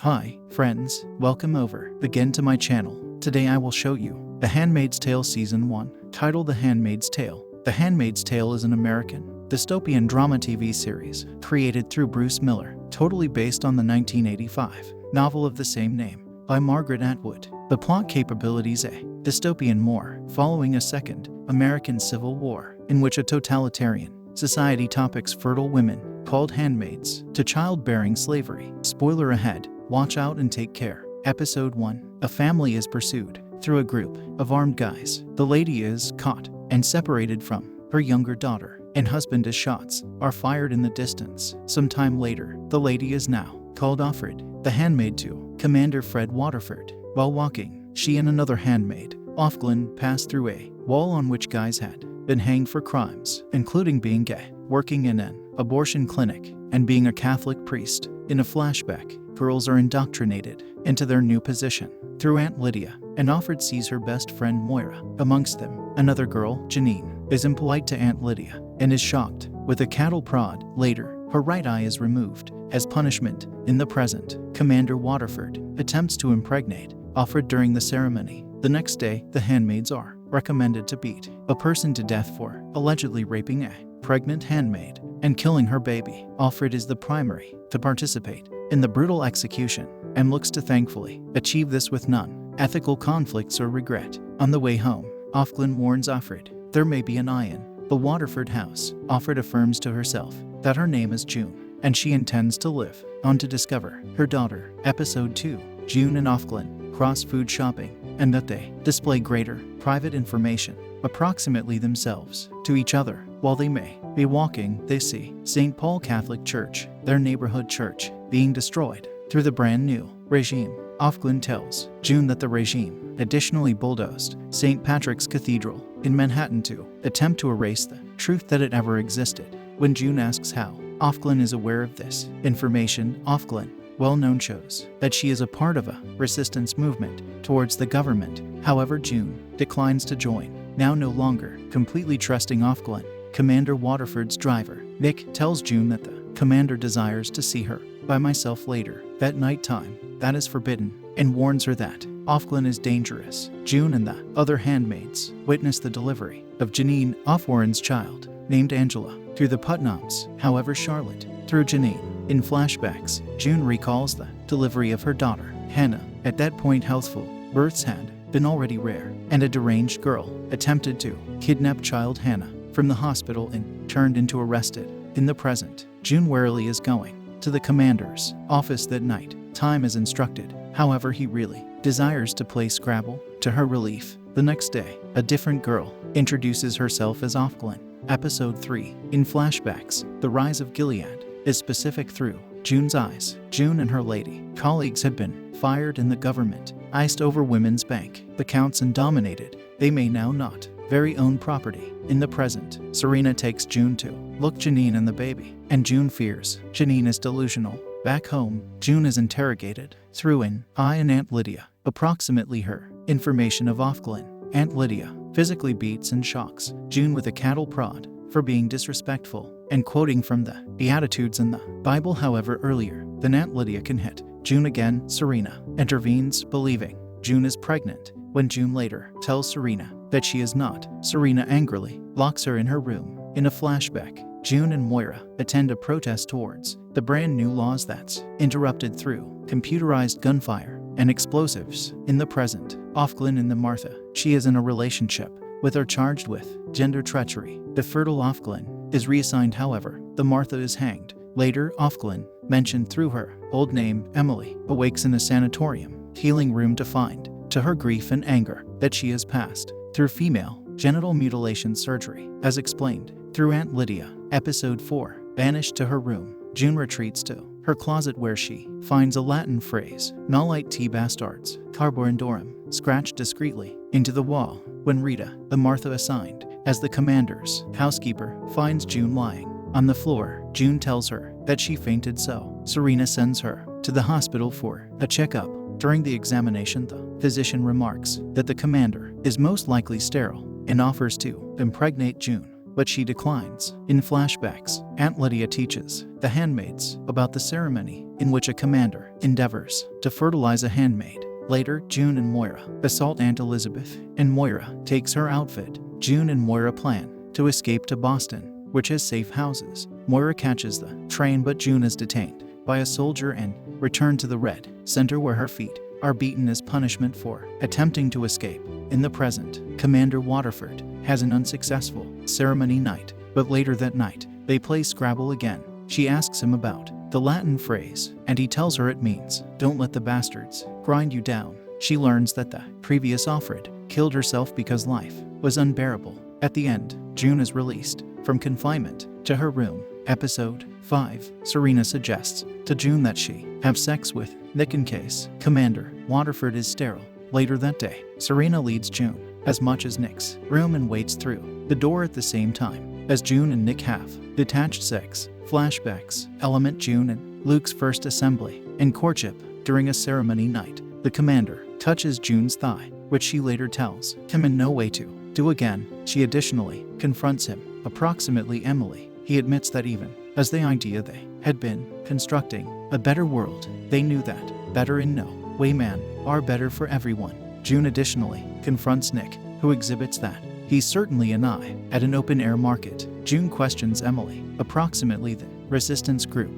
Hi, friends, welcome over again to my channel. Today I will show you The Handmaid's Tale Season 1, titled The Handmaid's Tale. The Handmaid's Tale is an American dystopian drama TV series created through Bruce Miller, totally based on the 1985 novel of the same name by Margaret Atwood. The plot capabilities: a dystopian war following a second American Civil War in which a totalitarian society topics fertile women called handmaids to childbearing slavery. Spoiler ahead, watch out and take care. Episode 1. A family is pursued through a group of armed guys. The lady is caught and separated from her younger daughter, and husband as shots are fired in the distance. Sometime later, the lady is now called offered the handmaid to Commander Fred Waterford. While walking, she and another handmaid, Offglin, passed through a wall on which guys had been hanged for crimes, including being gay, working in an abortion clinic, and being a Catholic priest. In a flashback, girls are indoctrinated into their new position through Aunt Lydia, and Offred sees her best friend Moira amongst them. Another girl, Janine, is impolite to Aunt Lydia and is shocked with a cattle prod. Later, her right eye is removed as punishment. In the present, Commander Waterford attempts to impregnate Offred during the ceremony. The next day, the handmaids are recommended to beat a person to death for allegedly raping a pregnant handmaid and killing her baby. Offred is the primary to participate in the brutal execution and looks to thankfully achieve this with none ethical conflicts or regret. On the way home, Offglin warns Offred there may be an eye in the Waterford house. Offred affirms to herself that her name is June and she intends to live on to discover her daughter. Episode 2. June and Offglin cross food shopping, and that they display greater private information approximately themselves to each other. While they may be walking, they see St. Paul Catholic Church, their neighborhood church, being destroyed through the brand new regime. Offglin tells June that the regime additionally bulldozed St. Patrick's Cathedral in Manhattan to attempt to erase the truth that it ever existed. When June asks how Offglin is aware of this information, Offglin well-known shows that she is a part of a resistance movement towards the government. However, June declines to join, now no longer completely trusting Offglin. Commander Waterford's driver, Nick, tells June that the commander desires to see her by myself later that night time. That is forbidden, and warns her that Offglin is dangerous. June and the other handmaids witness the delivery of Janine, Offwarren's child, named Angela, through the Putnams. However, Charlotte, through Janine. In flashbacks, June recalls the delivery of her daughter, Hannah. At that point, healthful births had been already rare, and a deranged girl attempted to kidnap child Hannah from the hospital and turned into arrested. In the present, June warily is going to the commander's office that night. Time is instructed. However, he really desires to play Scrabble. To her relief, the next day, a different girl introduces herself as Offglin. Episode 3. In flashbacks, the rise of Gilead is specific through June's eyes. June and her lady colleagues had been fired and the government iced over Women's Bank accounts and dominated. They may now not very own property. In the present, Serena takes June to look Janine and the baby, and June fears Janine is delusional. Back home, June is interrogated through an eye and Aunt Lydia approximately her information of Offglin. Aunt Lydia physically beats and shocks June with a cattle prod for being disrespectful and quoting from the Beatitudes in the Bible. However, earlier than Aunt Lydia can hit June again, Serena intervenes, believing June is pregnant. When June later tells Serena that she is not, Serena angrily locks her in her room. In a flashback, June and Moira attend a protest towards the brand new laws that's interrupted through computerized gunfire and explosives. In the present, Offglin and the Martha, she is in a relationship with her charged with gender treachery. The fertile Offglin is reassigned. However, the Martha is hanged. Later, Offglin, mentioned through her old name, Emily, awakes in a sanatorium healing room to find, to her grief and anger, that she has passed through female genital mutilation surgery, as explained through Aunt Lydia. Episode 4. Banished to her room, June retreats to her closet where she finds a Latin phrase, Nolite te bastards, carborundorum, scratched discreetly into the wall. When Rita, the Martha assigned as the commander's housekeeper, finds June lying on the floor, June tells her that she fainted, so Serena sends her to the hospital for a checkup. During the examination, the physician remarks that the commander is most likely sterile and offers to impregnate June but she declines. In flashbacks, Aunt Lydia teaches the handmaids about the ceremony in which a commander endeavors to fertilize a handmaid. Later, June and Moira assault Aunt Elizabeth, and Moira takes her outfit. June and Moira plan to escape to Boston, which has safe houses. Moira catches the train, but June is detained by a soldier and returned to the Red Center, where her feet are beaten as punishment for attempting to escape. In the present, Commander Waterford has an unsuccessful ceremony night, but later that night, they play Scrabble again. She asks him about the Latin phrase, and he tells her it means, "Don't let the bastards grind you down." She learns that the previous Offred killed herself because life was unbearable. At the end, June is released from confinement to her room. Episode 5. Serena suggests to June that she have sex with Nick in case Commander Waterford is sterile. Later that day, Serena leads June as much as Nick's room and waits through the door at the same time as June and Nick have detached sex. Flashbacks element June and Luke's first assembly and courtship during a ceremony night. The commander touches June's thigh, which she later tells him in no way to do again. She additionally confronts him, approximately Emily. He admits that even as the idea they had been constructing a better world, they knew that better in no way man are better for everyone. June additionally confronts Nick, who exhibits that he's certainly an eye at an open-air market. June questions Emily, approximately the resistance group.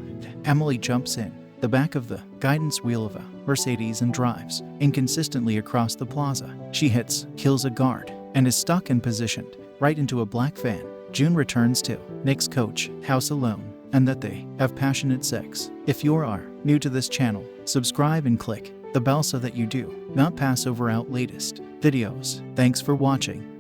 Emily jumps in the back of the guidance wheel of a Mercedes and drives inconsistently across the plaza. She kills a guard, and is stuck and positioned right into a black van. June returns to Nick's coach house alone, and that they have passionate sex. If you are new to this channel, subscribe and click the bell so that you do not pass over our latest videos. Thanks for watching.